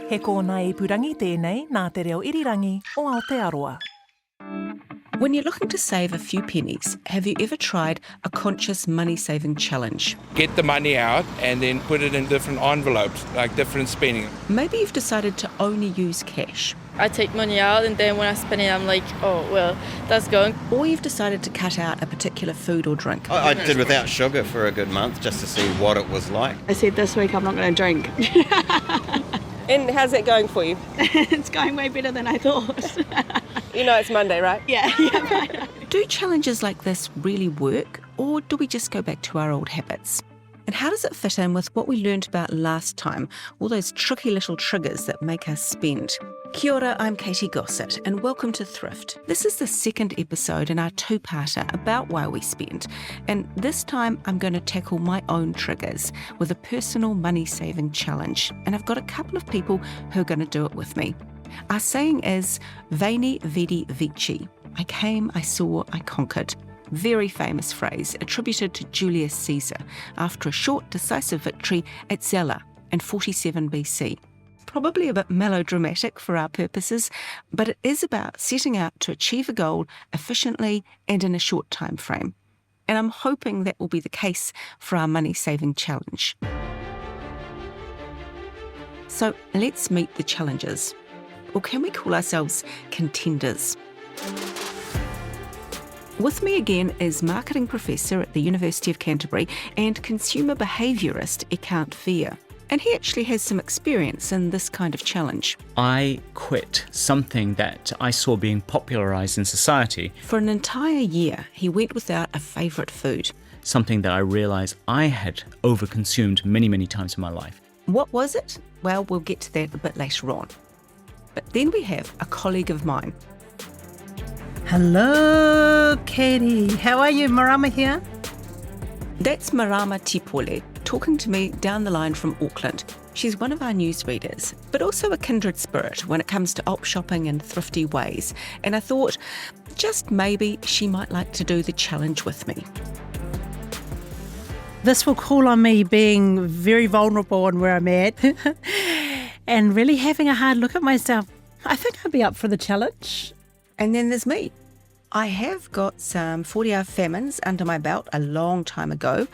He kōna ipurangi tēnei nā te reo irirangi o Aotearoa. When you're looking to save a few pennies, have you ever tried a conscious money-saving challenge? Get the money out and then put it in different envelopes, like different spending. Maybe you've decided to only use cash. I take money out and then when I spend it, I'm like, oh, well, that's going. Or you've decided to cut out a particular food or drink. I did without sugar for a good month just to see what it was like. I said this week I'm not going to drink. And how's that going for you? It's going way better than I thought. You know it's Monday, right? Yeah, I know. Do challenges like this really work, or do we just go back to our old habits? And how does it fit in with what we learned about last time, all those tricky little triggers that make us spend? Kia ora, I'm Katy Gosset, and welcome to Thrift. This is the second episode in our two-parter about why we spend, and this time I'm going to tackle my own triggers with a personal money-saving challenge, and I've got a couple of people who are going to do it with me. Our saying is, Veni, Vidi, Vici. I came, I saw, I conquered. Very famous phrase attributed to Julius Caesar after a short, decisive victory at Zela in 47 BC. Probably a bit melodramatic for our purposes, but it is about setting out to achieve a goal efficiently and in a short time frame. And I'm hoping that will be the case for our money-saving challenge. So let's meet the challenges. Or can we call ourselves contenders? With me again is marketing professor at the University of Canterbury and consumer behaviourist Ekant Veer. And he actually has some experience in this kind of challenge. I quit something that I saw being popularised in society. For an entire year, he went without a favourite food. Something that I realised I had overconsumed many, many times in my life. What was it? Well, we'll get to that a bit later on. But then we have a colleague of mine. Hello, Katy. How are you? Marama here. That's Marama T-Pole, talking to me down the line from Auckland. She's one of our newsreaders, but also a kindred spirit when it comes to op shopping and thrifty ways. And I thought, just maybe she might like to do the challenge with me. This will call on me being very vulnerable on where I'm at and really having a hard look at myself. I think I'd be up for the challenge. And then there's me. I have got some 40-hour famines under my belt a long time ago,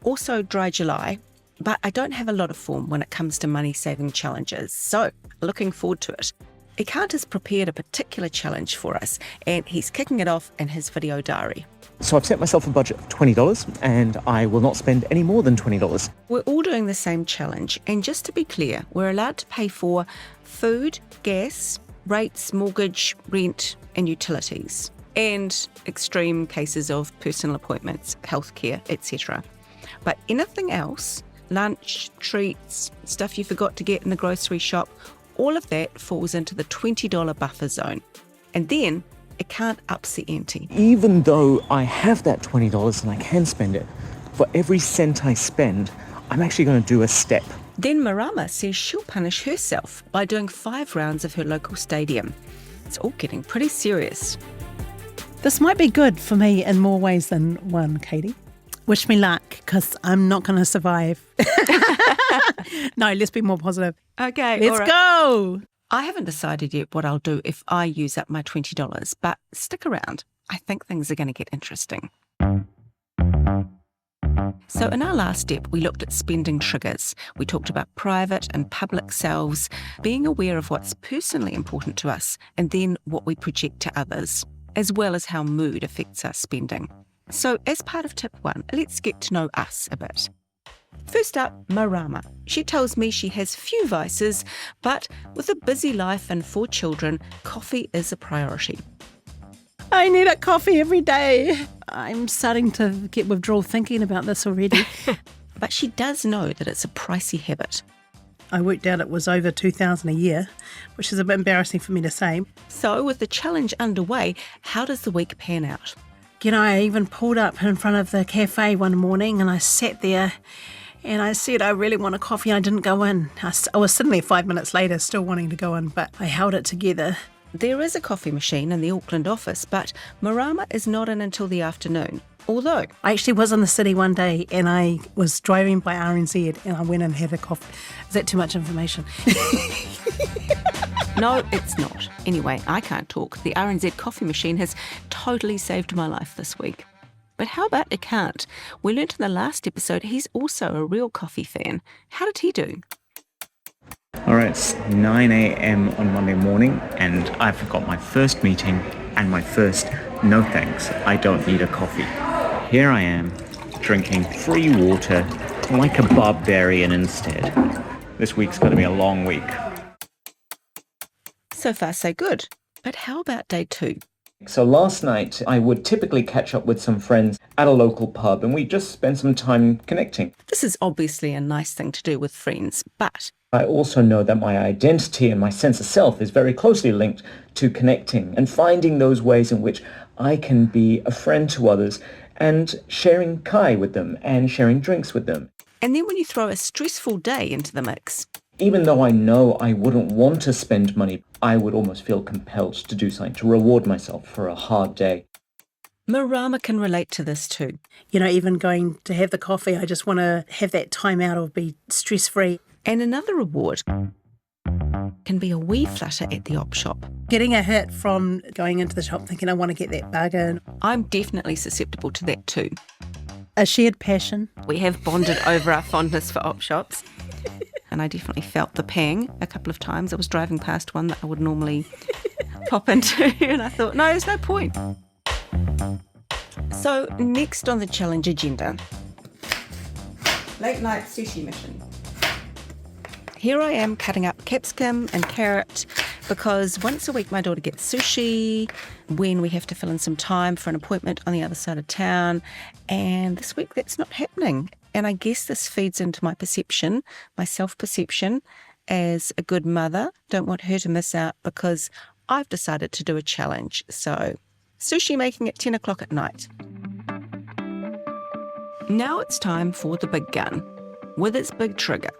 also dry July, but I don't have a lot of form when it comes to money-saving challenges, so looking forward to it. Ekant has prepared a particular challenge for us, and he's kicking it off in his video diary. So I've set myself a budget of $20 and I will not spend any more than $20. We're all doing the same challenge, and just to be clear, we're allowed to pay for food, gas, rates, mortgage, rent and utilities, and extreme cases of personal appointments, healthcare, etc. But anything else, lunch, treats, stuff you forgot to get in the grocery shop, all of that falls into the $20 buffer zone. And then it can't ups the ante. Even though I have that $20 and I can spend it, for every cent I spend, I'm actually going to do a step. Then Marama says she'll punish herself by doing 5 rounds of her local stadium. It's all getting pretty serious. This might be good for me in more ways than one, Katy. Wish me luck, because I'm not going to survive. No, let's be more positive. Okay, let's go. I haven't decided yet what I'll do if I use up my $20, but stick around. I think things are going to get interesting. So in our last step, we looked at spending triggers. We talked about private and public selves, being aware of what's personally important to us, and then what we project to others, as well as how mood affects our spending. So as part of tip 1, let's get to know us a bit. First up, Marama. She tells me she has few vices, but with a busy life and 4 children, coffee is a priority. I need a coffee every day. I'm starting to get withdrawal thinking about this already. But she does know that it's a pricey habit. I worked out it was over $2,000 a year, which is a bit embarrassing for me to say. So with the challenge underway, how does the week pan out? You know, I even pulled up in front of the cafe one morning and I sat there and I said, I really want a coffee. I didn't go in. I was sitting there 5 minutes later still wanting to go in, but I held it together. There is a coffee machine in the Auckland office, but Marama is not in until the afternoon. Although I actually was in the city one day and I was driving by RNZ and I went and had a coffee. Is that too much information? No, it's not. Anyway, I can't talk. The RNZ coffee machine has totally saved my life this week. But how about Ekant? We learnt in the last episode he's also a real coffee fan. How did he do? All right, it's 9 a.m. on Monday morning, and I've got my first meeting and my first no thanks, I don't need a coffee. Here I am, drinking free water like a barbarian instead. This week's going to be a long week. So far, so good. But how about day 2? So last night, I would typically catch up with some friends at a local pub, and we just spend some time connecting. This is obviously a nice thing to do with friends, but I also know that my identity and my sense of self is very closely linked to connecting and finding those ways in which I can be a friend to others and sharing kai with them and sharing drinks with them. and then when you throw a stressful day into the mix, Even though I know I wouldn't want to spend money, I would almost feel compelled to do something to reward myself for a hard day. Marama can relate to this too. You know, even going to have the coffee, I just want to have that time out or be stress-free. And another reward can be a wee flutter at the op shop. Getting a hit from going into the shop thinking I want to get that bargain. I'm definitely susceptible to that too. A shared passion. We have bonded over our fondness for op shops. And I definitely felt the pang a couple of times. I was driving past one that I would normally pop into and I thought, no, there's no point. So next on the challenge agenda, late night sushi mission. Here I am cutting up capsicum and carrot because once a week my daughter gets sushi when we have to fill in some time for an appointment on the other side of town. And this week that's not happening. And I guess this feeds into my perception, my self-perception as a good mother. Don't want her to miss out because I've decided to do a challenge. So sushi making at 10 o'clock at night. Now it's time for the big gun with its big trigger.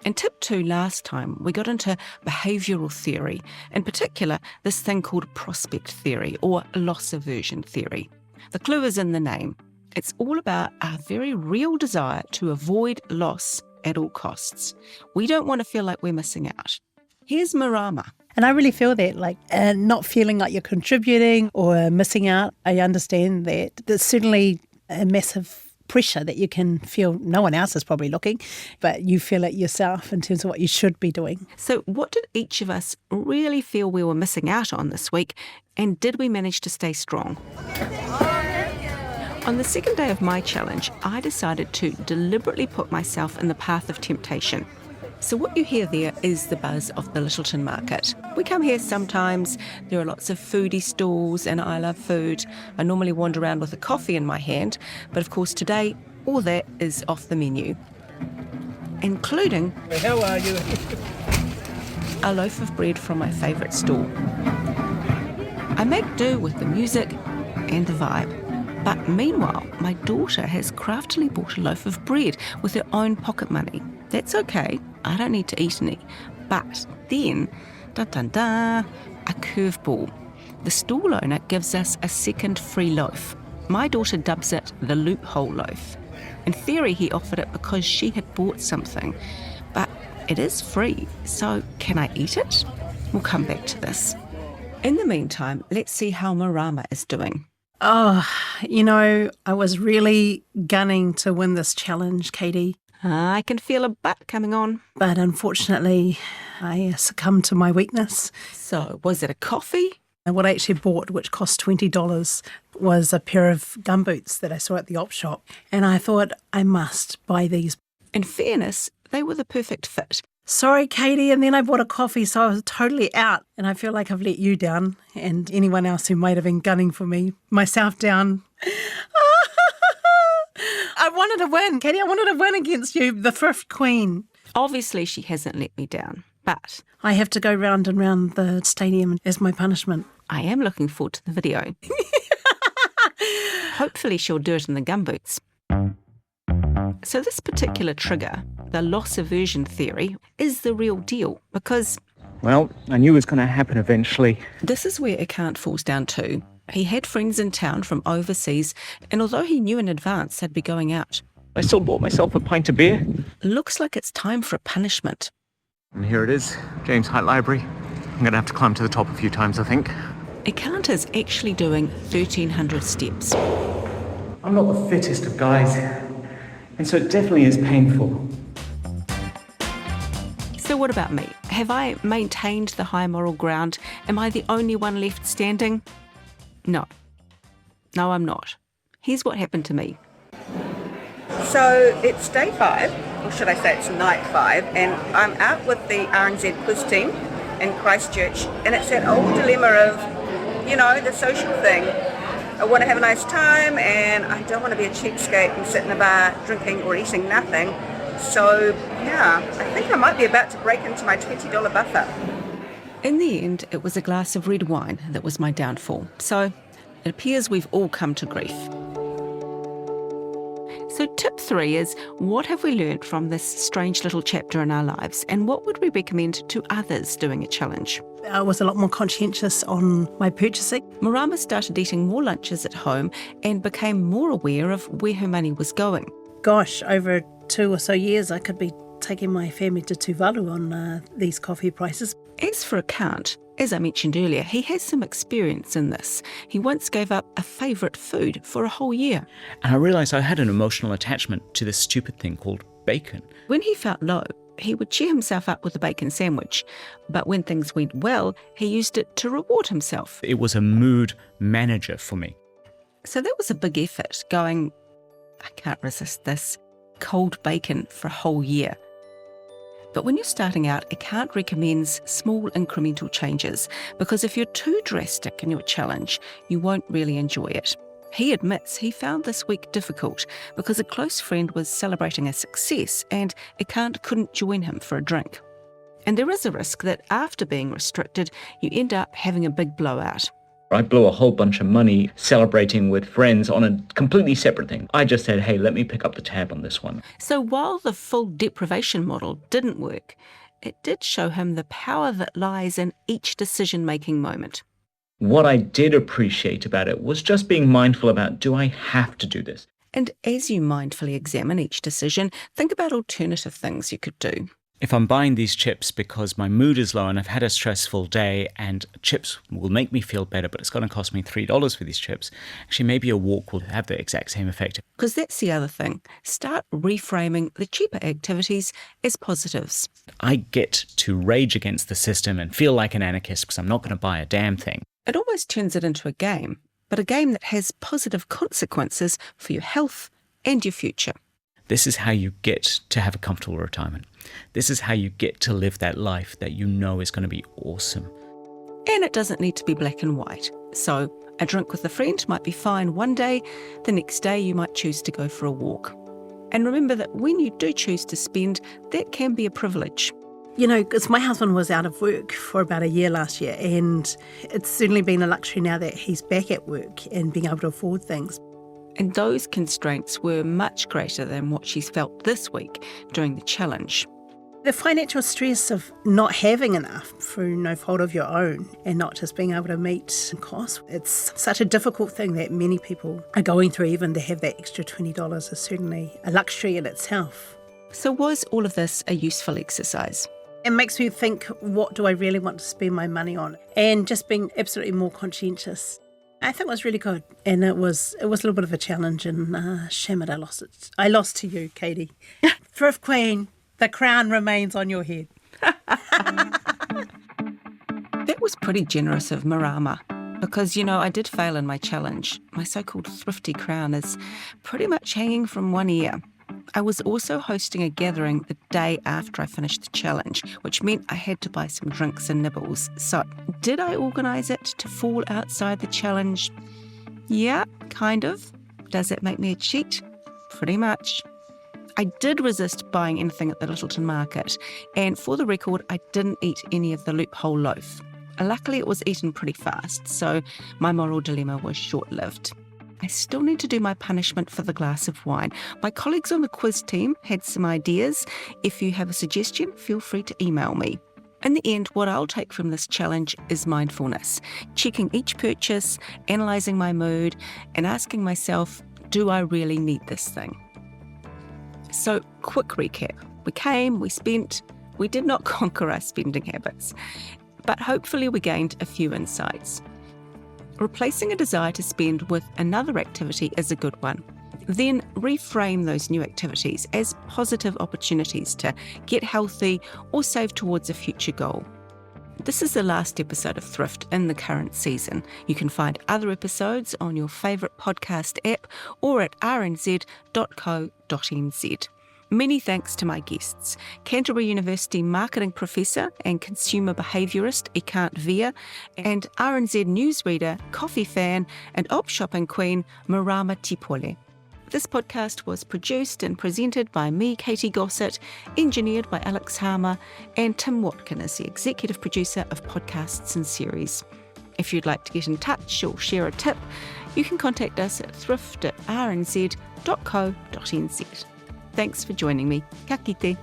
In tip 2 last time, we got into behavioural theory, in particular this thing called prospect theory or loss aversion theory. The clue is in the name. It's all about our very real desire to avoid loss at all costs. We don't want to feel like we're missing out. Here's Marama. And I really feel that, like, not feeling like you're contributing or missing out. I understand that there's certainly a massive pressure that you can feel. No one else is probably looking, but you feel it yourself in terms of what you should be doing. So what did each of us really feel we were missing out on this week, and did we manage to stay strong? On the second day of my challenge, I decided to deliberately put myself in the path of temptation. So what you hear there is the buzz of the Littleton market. We come here sometimes, there are lots of foodie stalls and I love food. I normally wander around with a coffee in my hand, but of course today all that is off the menu, including How are you? a loaf of bread from my favourite stall. I make do with the music and the vibe. But meanwhile, my daughter has craftily bought a loaf of bread with her own pocket money. That's okay, I don't need to eat any. But then, a curveball. The stall owner gives us a second free loaf. My daughter dubs it the loophole loaf. In theory, he offered it because she had bought something. But it is free, so can I eat it? We'll come back to this. In the meantime, let's see how Marama is doing. Oh, you know, I was really gunning to win this challenge, Katy. I can feel a butt coming on. But unfortunately, I succumbed to my weakness. So, was it a coffee? And what I actually bought, which cost $20, was a pair of gumboots that I saw at the op shop. And I thought, I must buy these. In fairness, they were the perfect fit. Sorry, Katy. And then I bought a coffee, so I was totally out. And I feel like I've let you down and anyone else who might have been gunning for me, myself down. I wanted to win, Katy. I wanted to win against you, the Thrift Queen. Obviously, she hasn't let me down, but I have to go round and round the stadium as my punishment. I am looking forward to the video. Hopefully she'll do it in the gumboots. So this particular trigger, the loss aversion theory, is the real deal because, Well, I knew it was going to happen eventually. this is where Ekant falls down too. He had friends in town from overseas, and although he knew in advance they'd be going out, I still bought myself a pint of beer. looks like it's time for a punishment. And here it is, James Height Library. I'm going to have to climb to the top a few times, I think. Ekant is actually doing 1,300 steps. I'm not the fittest of guys, and so it definitely is painful. So what about me? Have I maintained the high moral ground? Am I the only one left standing? No. No, I'm not. Here's what happened to me. So it's day 5, or should I say it's night 5, and I'm out with the RNZ quiz team in Christchurch, and it's that old dilemma of, you know, the social thing. I want to have a nice time, and I don't want to be a cheapskate and sit in a bar drinking or eating nothing. So, yeah, I think I might be about to break into my $20 buffer. In the end, it was a glass of red wine that was my downfall. So it appears we've all come to grief. So tip 3 is, what have we learnt from this strange little chapter in our lives, and what would we recommend to others doing a challenge? I was a lot more conscientious on my purchasing. Marama started eating more lunches at home and became more aware of where her money was going. Gosh, over 2 or so years, I could be taking my family to Tuvalu on these coffee prices. As for Ekant, as I mentioned earlier, he has some experience in this. He once gave up a favourite food for a whole year. And I realised I had an emotional attachment to this stupid thing called bacon. When he felt low, he would cheer himself up with a bacon sandwich. But when things went well, he used it to reward himself. It was a mood manager for me. So that was a big effort, going, I can't resist this, cold bacon for a whole year. But when you're starting out, Ekant recommends small incremental changes, because if you're too drastic in your challenge, you won't really enjoy it. He admits he found this week difficult because a close friend was celebrating a success and Ekant couldn't join him for a drink. And there is a risk that after being restricted, you end up having a big blowout. I blew a whole bunch of money celebrating with friends on a completely separate thing. I just said, hey, let me pick up the tab on this one. So while the full deprivation model didn't work, it did show him the power that lies in each decision-making moment. What I did appreciate about it was just being mindful about, do I have to do this? And as you mindfully examine each decision, think about alternative things you could do. If I'm buying these chips because my mood is low and I've had a stressful day and chips will make me feel better, but it's going to cost me $3 for these chips, actually maybe a walk will have the exact same effect. Because that's the other thing. Start reframing the cheaper activities as positives. I get to rage against the system and feel like an anarchist because I'm not going to buy a damn thing. It almost turns it into a game, but a game that has positive consequences for your health and your future. This is how you get to have a comfortable retirement. This is how you get to live that life that you know is going to be awesome. And it doesn't need to be black and white. So a drink with a friend might be fine one day, the next day you might choose to go for a walk. And remember that when you do choose to spend, that can be a privilege. You know, because my husband was out of work for about a year last year, and it's certainly been a luxury now that he's back at work and being able to afford things. And those constraints were much greater than what she's felt this week during the challenge. The financial stress of not having enough through no fault of your own and not just being able to meet costs, it's such a difficult thing that many people are going through. Even to have that extra $20 is certainly a luxury in itself. So was all of this a useful exercise? It makes me think, what do I really want to spend my money on? And just being absolutely more conscientious. I think it was really good, and it was a little bit of a challenge, and shame it, I lost it. I lost to you, Katy. Thrift Queen, the crown remains on your head. That was pretty generous of Marama, because, you know, I did fail in my challenge. My so-called thrifty crown is pretty much hanging from one ear. I was also hosting a gathering the day after I finished the challenge, which meant I had to buy some drinks and nibbles. So, did I organise it to fall outside the challenge? Yeah, kind of. Does that make me a cheat? Pretty much. I did resist buying anything at the Littleton market, and for the record, I didn't eat any of the loophole loaf. Luckily, it was eaten pretty fast, so my moral dilemma was short-lived. I still need to do my punishment for the glass of wine. My colleagues on the quiz team had some ideas. If you have a suggestion, feel free to email me. In the end, what I'll take from this challenge is mindfulness, checking each purchase, analysing my mood, and asking myself, do I really need this thing? So, quick recap. We came, we spent, We did not conquer our spending habits, but hopefully we gained a few insights. Replacing a desire to spend with another activity is a good one. Then reframe those new activities as positive opportunities to get healthy or save towards a future goal. This is the last episode of Thrift in the current season. You can find other episodes on your favourite podcast app or at rnz.co.nz. Many thanks to my guests, Canterbury University Marketing Professor and Consumer Behaviourist Ekant Veer, and RNZ newsreader, coffee fan and op shopping queen Marama T-Pole. This podcast was produced and presented by me, Katy Gosset, engineered by Alex Harmer, and Tim Watkin is the executive producer of podcasts and series. If you'd like to get in touch or share a tip, you can contact us at thrift@rnz.co.nz. Thanks for joining me. Ka kite.